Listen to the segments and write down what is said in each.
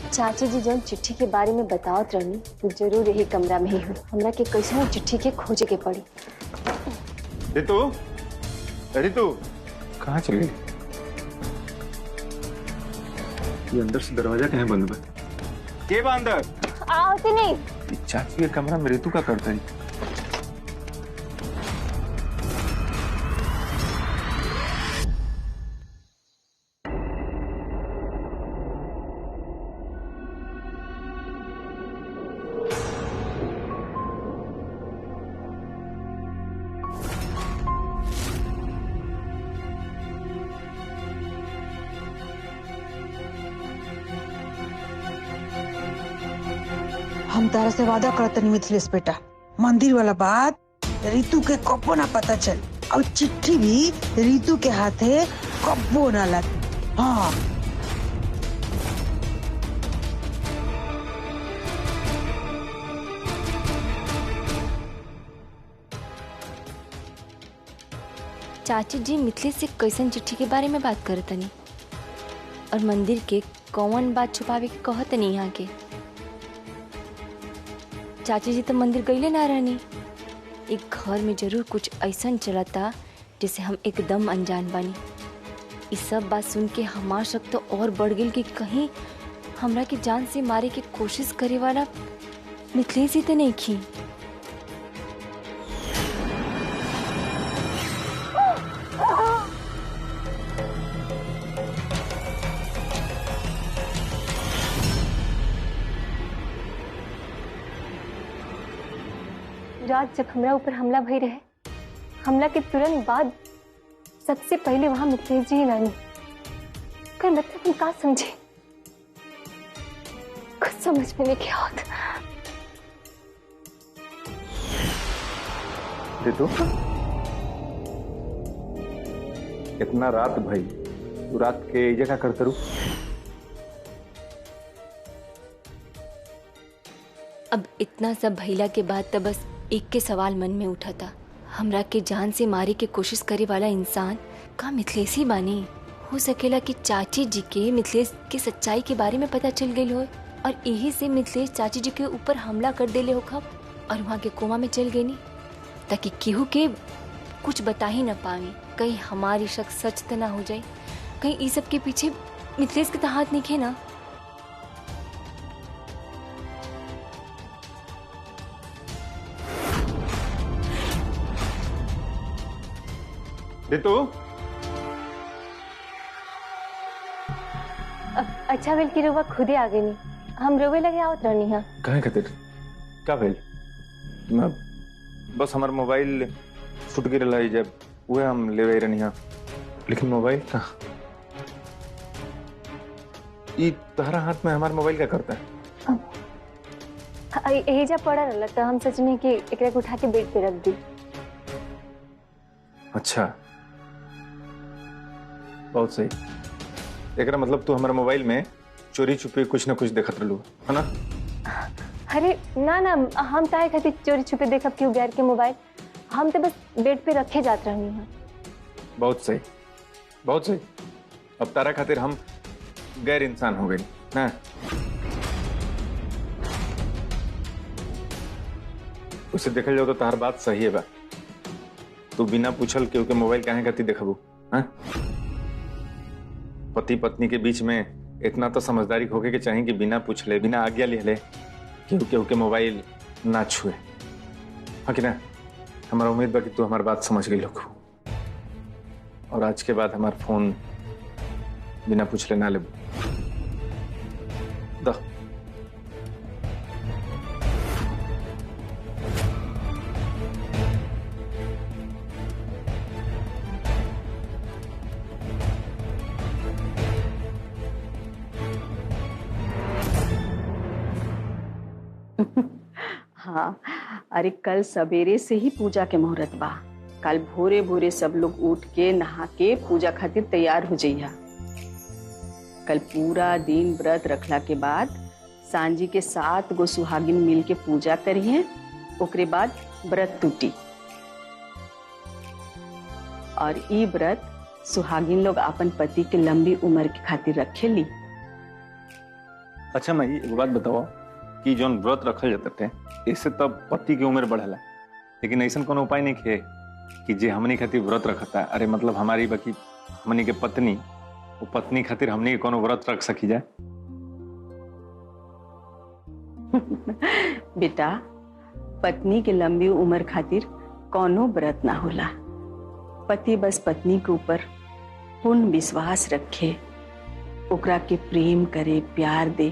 चाची जी जौन चिट्ठी के बारे में बतावत रहनी वो जरूर यही कमरा में ही हो। हमरा के कैसे चिट्ठी के खोजे के पड़ी। रितु, रितु कहाँ चली गई? ये अंदर से दरवाजा कहीं बंद है? के बा अंदर? आती नहीं। चाची के कमरा में रितु का करता है। हम तारा से वादा करते नहीं मिथिलेश बेटा, मंदिर वाला बात रितु के कब्बो ना पता चल और चिट्ठी भी रितु के हाथे कब्बो ना लग। हाँ चाची जी मिथिलेश से कैसन चिट्ठी के बारे में बात करत नहीं और मंदिर के कौन बात छुपावे के कहत नहीं। यहाँ के चाची जी तो मंदिर गईले ना रहनी। एक घर में जरूर कुछ ऐसा चलता जिसे हम एकदम अनजान बानी। इस सब बात सुन के हमार शक तो और बढ़ गई कि कहीं हमरा के जान से मारे की कोशिश करे वाला मिथिलेश ही तो नहीं खी। रात जब हमरा ऊपर हमला भई रहे, हमला के तुरंत बाद सबसे पहले वहां मिथिलेश जी रानी कर मतलब हम का समझे, कुछ समझ में नहीं क्या होता। रितु, इतना रात भाई, तू रात के जगह करते रू? अब इतना सब भइला के बाद तो बस एक के सवाल मन में उठा था, हमरा के जान से मारे के कोशिश करे वाला इंसान का मिथिलेश ही बानी? हो सकेला कि चाची जी के मिथिलेश की सच्चाई के बारे में पता चल गई हो और यही से मिथिलेश चाची जी के ऊपर हमला कर देले हो खब और वहाँ के कोमा में चल गई नी, ताकि केहू के कुछ बता ही न पावे। कहीं हमारी शक सच तो ना हो जाए, कहीं इस सब के पीछे मिथिलेश के तो हाथ नहीं खे ना। रितु, अच्छा भेल कि रउआ खुदे आ गई, हम रोवे लगे आवत रहनी। हाँ कहाँ खातिर का भेल? मैं बस हमार मोबाइल फुट गिरल है जब वह हम ले रहनी है, लेकिन मोबाइल कहाँ? ये तुम्हारा हाथ में हमार मोबाइल क्या करता है? यही जब पड़ा रहला तो हम सोचने कि एकरा को उठा के बेड पे रख दी। अच्छा बहुत सही। एकरा मतलब तू हमारे मोबाइल में चोरी छुपे कुछ न कुछ देखत रहलू है ना? अरे ना ना, हम ताए खातिर चोरी छुपे देखब क्यों गैर के मोबाइल, हम तो बस बेड पे रखे जात रहनी है। बहुत सही, बहुत सही। अब तारा खातिर हम गैर इंसान हो गई ना? उसे देखल जाओ तो तार बात सही है बा। तू बिना पूछल केहू के मोबाइल काहे खातिर देखबू? पति पत्नी के बीच में इतना तो समझदारी होके के चाहिए कि बिना पूछले बिना आज्ञा ले केहू के मोबाइल ना छुए। हाँ कि ना? हमारा उम्मीद बा कि तू हमारी बात समझ गई लोग, और आज के बाद हमारा फोन बिना पूछले ना ले। हाँ, अरे कल सवेरे से ही पूजा के मुहूर्त बा। कल भोरे भोरे सब लोग उठ के नहा के पूजा खातिर तैयार हो जाइया। कल पूरा दिन व्रत रखला के बाद सांझी के 7 गो सुहागिन मिल के पूजा करिए, ओकरे बाद व्रत टूटी। और ई व्रत सुहागिन लोग अपन पति के लंबी उम्र के खातिर रखेली। अच्छा मैं एक बात बताओ कि जौन व्रत रखल जाते थे इससे तब पति की उम्र बढ़ला, लेकिन ऐसा कोनो उपाय नहीं खे कि जे हमनी खातिर व्रत रखता, अरे मतलब हमारी बाकी हमनी के पत्नी, वो पत्नी खातिर हमनी के कोनो व्रत रख सकी जाए? बेटा, पत्नी के लंबी उम्र खातिर कौनो व्रत ना होला। पति बस पत्नी के ऊपर पूर्ण विश्वास रखे, ओकरा के प्रेम करे, प्यार दे,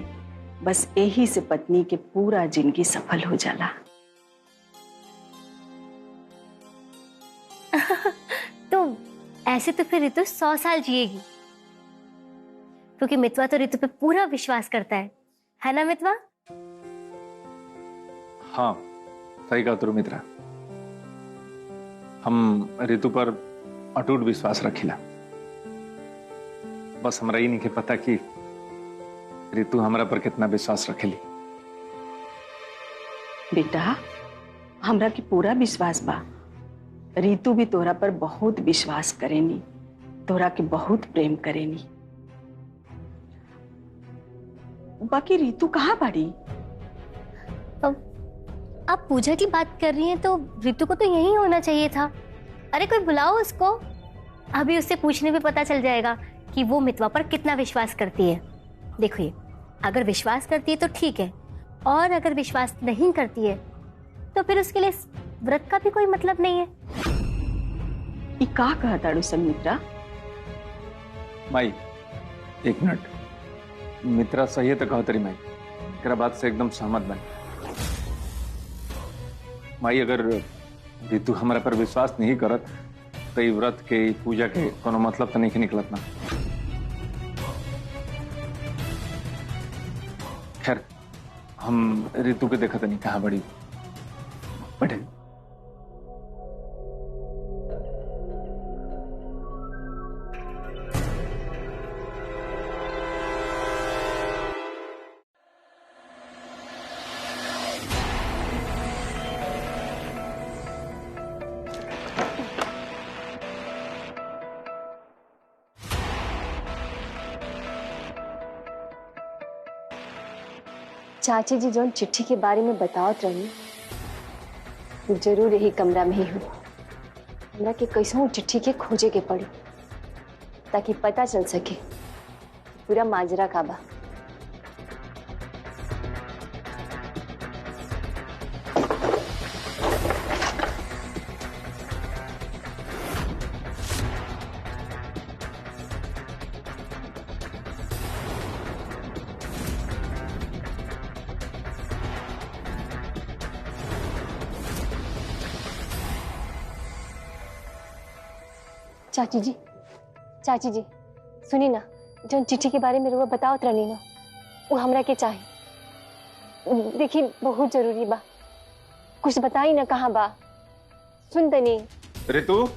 बस यही से पत्नी के पूरा जिंदगी सफल हो जाला। तो ऐसे तो फिर ऋतु 100 साल जिएगी, क्योंकि मितवा तो ऋतु पे पूरा विश्वास करता है ना मितवा? हाँ सही कहा तुम मित्रा, हम ऋतु पर अटूट विश्वास रखिला। बस हमरा ही नहीं के पता कि ऋतु हमरा पर कितना विश्वास रखेली। बेटा, हमरा के पूरा विश्वास बा, ऋतु भी तोरा पर बहुत विश्वास करेनी, तोरा के बहुत प्रेम करेनी। बाकी ऋतु कहाँ बाड़ी? आप पूजा की बात कर रही हैं तो ऋतु को तो यही होना चाहिए था। अरे कोई बुलाओ उसको, अभी उससे पूछने पे पता चल जाएगा कि वो मितवा पर कितना विश्वास करती है। देखो ये, अगर विश्वास करती है तो ठीक है, और अगर विश्वास नहीं करती है तो फिर उसके लिए इस व्रत का भी कोई मतलब नहीं है। ये का कहता संमित्रा? माई एक मिनट, मित्रा सही है तो कहो तरी माई, तेरा बात से एकदम सहमत बन। माई अगर ऋतु हमारा पर विश्वास नहीं करत तो ये व्रत के पूजा के कोनो मतलब तो नहीं निकलत ना। खैर हम ऋतु के देखा तो नहीं कहाँ बड़ी बैठे। चाची जी जो चिट्ठी के बारे में बतावत रही, जरूर यही कमरा में ही हुई। हमरा के कैसों चिट्ठी के खोजे के पड़ी ताकि पता चल सके पूरा माजरा का बा। चाची जी सुनी ना, जो चिट्ठी के बारे में रुआ बताओ रहनी ना, वो हमरा के चाहिए। देखिए बहुत जरूरी बा, कुछ बताई ना कहाँ बा, सुन तनी। ऋतु,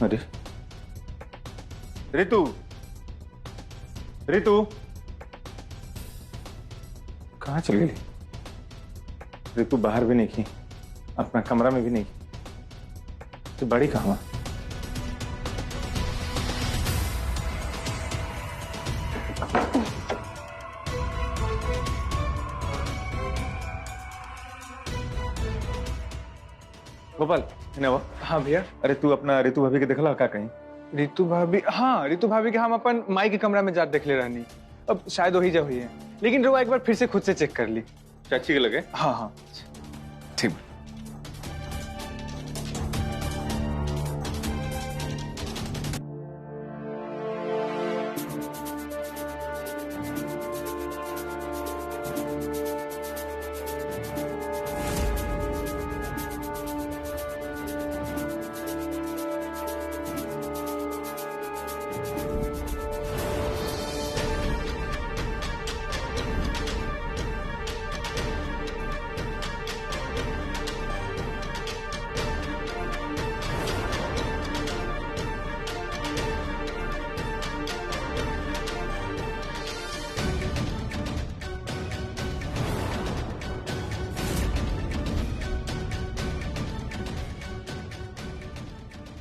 अरे ऋतु, ऋतु कहाँ चल गई? ऋतु बाहर भी नहीं की, अपना कमरा में भी नहीं की, तो बड़ी कहाँ? गोपाल वो। हाँ भैया। अरे तू अपना ऋतु भाभी के देखला का कहीं? ऋतु भाभी, हाँ ऋतु भाभी के हम अपन माई के कमरा में जा देख ले रहनी, अब शायद वही जा हुई है, लेकिन रुआ एक बार फिर से खुद से चेक कर ली। चाची के लगे? हाँ हाँ ठीक।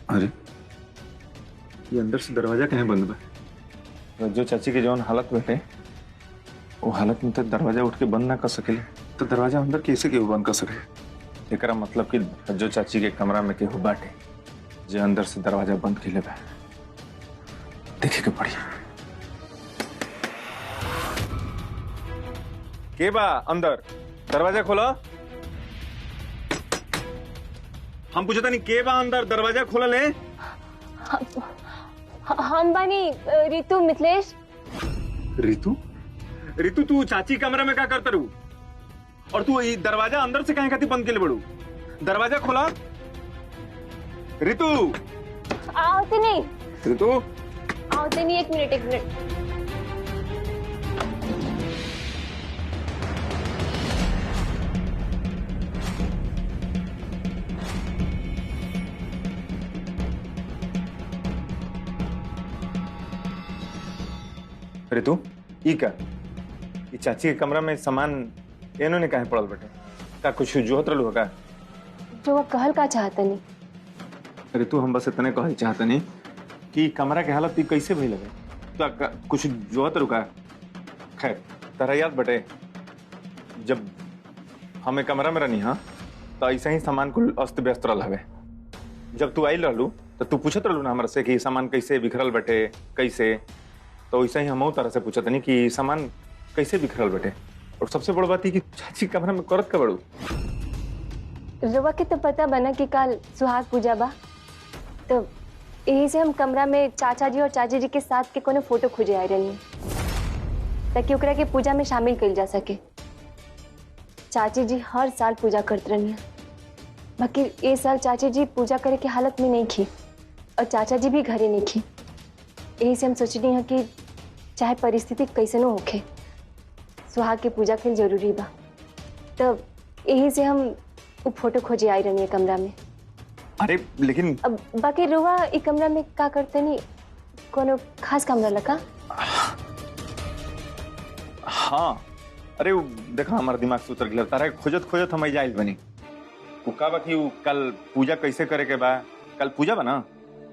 अरे ये अंदर से दरवाजा कहीं बंद बा? जो चाची के जौन हालत बैठे वो हालत में तो दरवाजा उठ के बंद ना कर सकेले तो दरवाजा अंदर कैसे केहू बंद कर सके। एकरा मतलब कि जो चाची के कमरा में केहू बाटे जे अंदर से दरवाजा बंद के बा, देखे के पड़ी। के बा अंदर? दरवाजा खोला। हम पूछता नहीं के बा अंदर, दरवाजा खोला ले। हम बानी रितु मिथिलेश। रितु? रितु तू चाची कमरे में क्या करता रू? और तू ये दरवाजा अंदर से कहीं खाती बंद के लिए बड़ू? दरवाजा खोला। रितु आओते नहीं। रितु आओते नहीं, एक मिनट। रितु ई का ये चाची के कमरा में सामान इन्होंने कहे पड़ल बटे? का कुछ जोहत रहलू का? जो कहल का चाहता नहीं। रितु हम बस इतने कहल चाहते नहीं कि कमरा के हालत कैसे भई लगे तो कुछ जोहत रुका। खैर तारा याद बटे जब हमें कमरा में रहनी हाँ तो ऐसे ही सामान कुल अस्त व्यस्त रहा हवे। जब तू आई रहलू तो तू पूछत रहलू ना हमरा से कि सामान कैसे बिखरल बटे कैसे, तो वैसे ही हम तरह से पूछत नहीं कि सामान कैसे बिखरल बटे। और सबसे बड़ी बात है कि चाची कमरा में करत का बड़ू। रवा के तो पता बना कि कल सुहाग पूजा बा, तो यही से हम कमरा में चाचा जी और चाची जी के साथ के कोनो फोटो खोजे आए रही ताकि ओकरा के पूजा में शामिल कइल जा सके। चाची जी हर साल पूजा करते रही, बाकी ये साल चाची जी पूजा करे के हालत में नहीं थी और चाचा जी भी घरे नहीं थी। यही से हम सोचनी है कि चाहे परिस्थिति कैसे न होखे, सुहाग की पूजा के जरूरी बा, तो यही से हम वो फोटो खोजे आई रही है कमरा में। अरे लेकिन अब बाकी रुआ ई कमरा में का करते नहीं, कोनो खास कमरा लगा? हाँ अरे वो देखा हमारा दिमाग से उतर गया। तारा खोजत खोजत हम जाइल बनी वो का बा कि कल पूजा कैसे करे के बा। कल पूजा बा ना,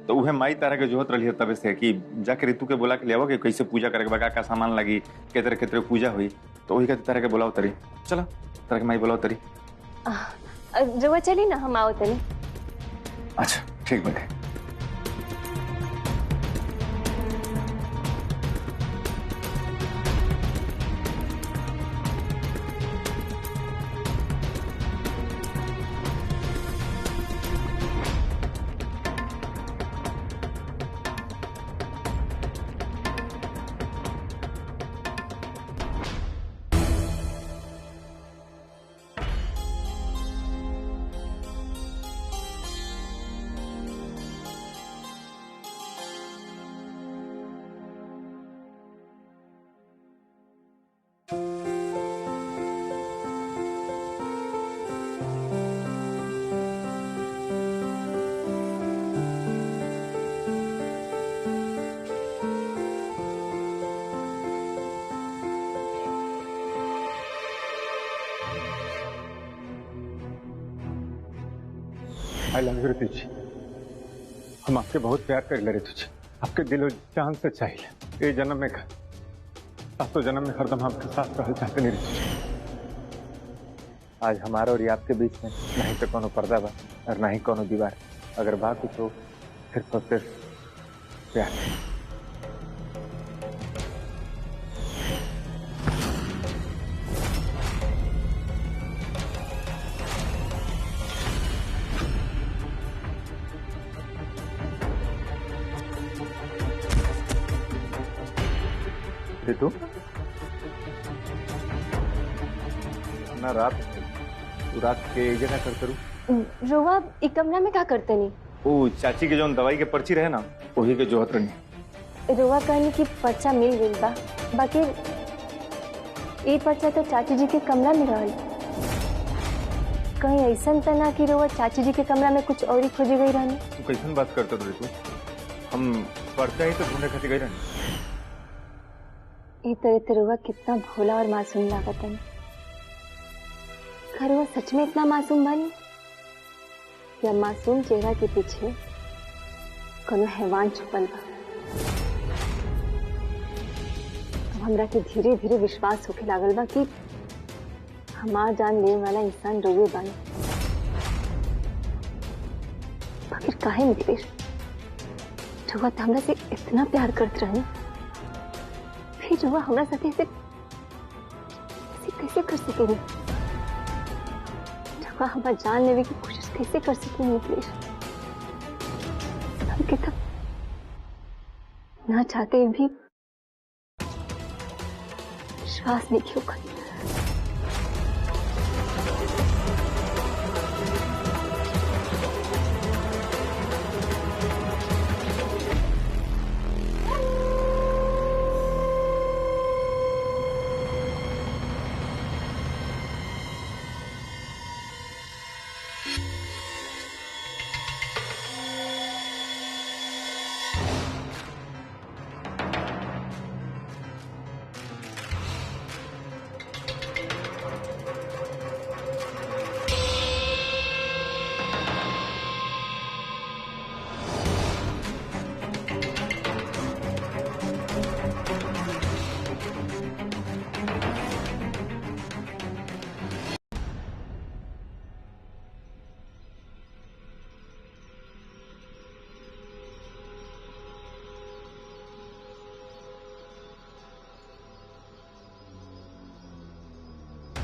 तो वह माई तारा के जोहत रही है तबे से कि जाके रितु के बोला के ले आवो कि कैसे पूजा करे के बा, का सामान लगी, केतरे पूजा हुई, तो वही कहते तारा के बोलाओ तरी। चला तारा के माई बोलाओ तरी। रुआ चली ना, हम आओ तनी। अच्छा ठीक बटे। आई लव यू रितु जी। हम आपके बहुत प्यार कर ले रितु जी, आपके दिलो जान से चाहिए। ये जन्म में सातों जन्म में हरदम आपके साथ रहना चाहते नहीं रितु जी। आज हमारा और ये आपके बीच में नहीं तो कोनो पर्दा बा और ना ही कोनो दीवार। अगर बात कुछ हो सिर्फ और सिर्फ प्यार। रितु ना रात तू रात के जगह करते रू। रुआ ई कमरा में का करते नहीं? वो चाची के जो दवाई के पर्ची रहे ना वही के जोहत रही। रुआ कहनी कि पर्चा मिल गई बा, बाकी ये पर्चा तो चाची जी के कमरा में रहल। कहीं ऐसा तो ना कि रुआ चाची जी के कमरा में कुछ और ही खोजी गई रहनी? तू कैसन बात करते रू रितु? हम पर्चा ही तो ढूंढने खातिर गई रहनी। ये तरह तरुआ कितना भोला और मासूम लागत है। खरुआ सच में इतना मासूम बनी या मासूम चेहरा के पीछे कोनो हैवान छुपल बा? हमरा के धीरे धीरे विश्वास होके लागल बा कि हमार जान लेने वाला इंसान रोवे बानी। आखिर काहे मिथिलेश, रउआ तो हमरा से इतना प्यार करत रहे, फिर रउआ हमरा साथे ऐसे कैसे कर सकेंगे? रउआ हमार जान लेवे की कोशिश कैसे कर सकेंगे मिथिलेश? हमके तब ना चाहते हुए भी विश्वास नहीं क्यों कर।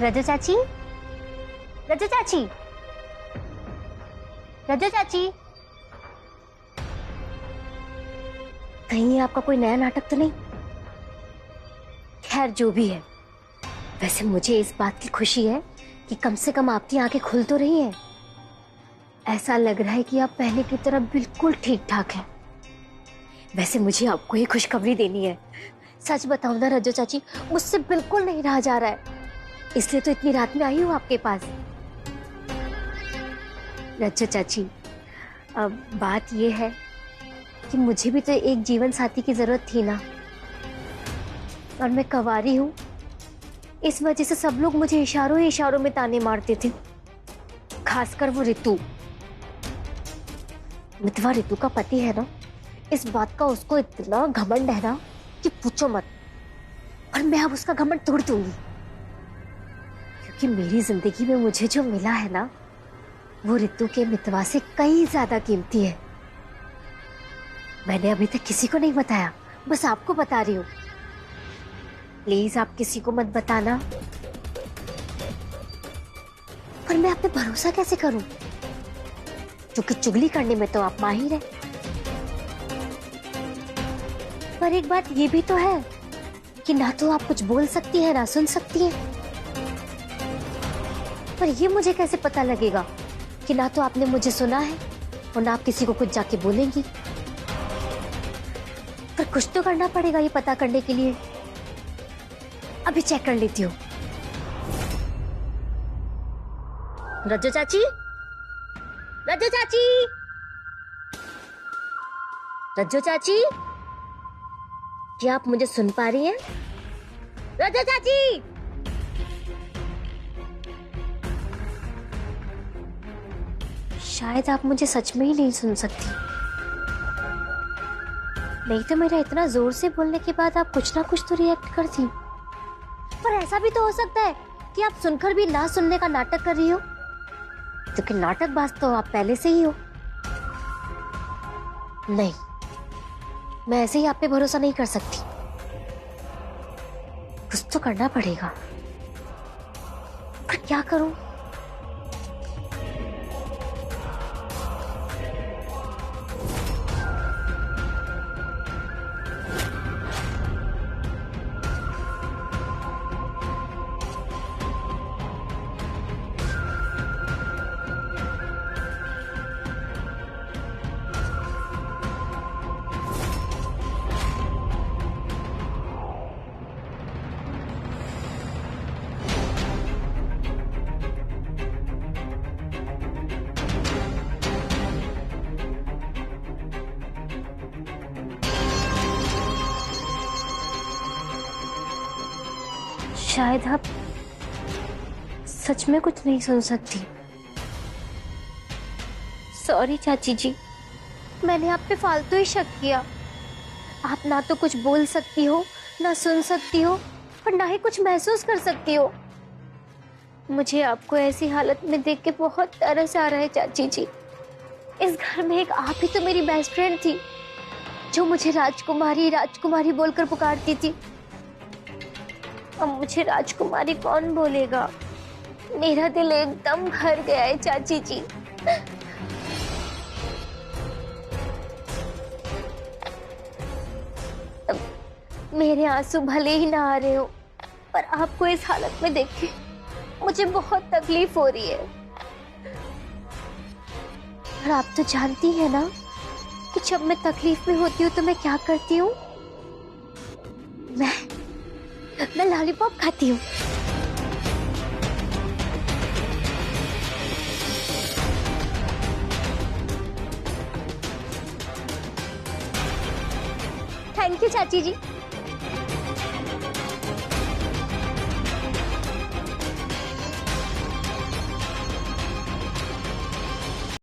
रजो चाची, रजो चाची, रजो चाची, कहीं आपका कोई नया नाटक तो नहीं? खैर जो भी है, वैसे मुझे इस बात की खुशी है कि कम से कम आपकी आंखें खुल तो रही हैं। ऐसा लग रहा है कि आप पहले की तरह बिल्कुल ठीक ठाक हैं। वैसे मुझे आपको ये खुशखबरी देनी है। सच बताऊं ना रजो चाची, मुझसे बिल्कुल नहीं रहा जा रहा है, इसलिए तो इतनी रात में आई हूँ आपके पास। रजो चाची, अब बात ये है कि मुझे भी तो एक जीवन साथी की जरूरत थी ना, और मैं कंवारी हूँ, इस वजह से सब लोग मुझे इशारों ही इशारों में ताने मारते थे, खासकर वो ऋतु। मितवा ऋतु का पति है ना, इस बात का उसको इतना घमंड है ना कि पूछो मत। और मैं अब उसका घमंड तोड़ दूंगी, क्योंकि मेरी जिंदगी में मुझे जो मिला है ना, वो ऋतु के मितवा से कई ज्यादा कीमती है। मैंने अभी तक किसी को नहीं बताया, बस आपको बता रही हूँ। प्लीज आप किसी को मत बताना। पर मैं आप पे भरोसा कैसे करूं? क्योंकि चुगली करने में तो आप माहिर हैं। पर एक बात ये भी तो है कि ना तो आप कुछ बोल सकती हैं ना सुन सकती हैं। पर ये मुझे कैसे पता लगेगा कि ना तो आपने मुझे सुना है और ना आप किसी को कुछ जाके बोलेंगी? पर कुछ तो करना पड़ेगा ये पता करने के लिए। अभी चेक कर लेती हूँ। रजो चाची, रजो चाची, रजो चाची, क्या आप मुझे सुन पा रही हैं? रजो चाची, शायद आप मुझे सच में ही नहीं सुन सकती, नहीं तो मेरा इतना जोर से बोलने के बाद आप कुछ ना कुछ तो रिएक्ट करती। पर ऐसा भी तो हो सकता है कि आप सुनकर भी ना सुनने का नाटक कर रही हो, क्योंकि नाटकबाज तो आप पहले से ही हो। नहीं, मैं ऐसे ही आप पे भरोसा नहीं कर सकती, कुछ तो करना पड़ेगा। पर क्या करूं? शायद आप सच में कुछ नहीं सुन सकती। सॉरी चाची जी, मैंने आप पे फालतू ही शक किया। आप ना तो कुछ बोल सकती हो ना सुन सकती हो और ना ही कुछ महसूस कर सकती हो। मुझे आपको ऐसी हालत में देख के बहुत तरस आ रहा है चाची जी। इस घर में एक आप ही तो मेरी बेस्ट फ्रेंड थी, जो मुझे राजकुमारी राजकुमारी बोलकर पुकारती थी। अब मुझे राजकुमारी कौन बोलेगा? मेरा दिल एकदम भर गया है चाची जी। मेरे आंसू भले ही ना आ रहे हो, पर आपको इस हालत में देख के मुझे बहुत तकलीफ हो रही है। और आप तो जानती है ना कि जब मैं तकलीफ में होती हूँ तो मैं क्या करती हूँ? मैं लॉलीपॉप खाती हूँ। थैंक यू चाची जी।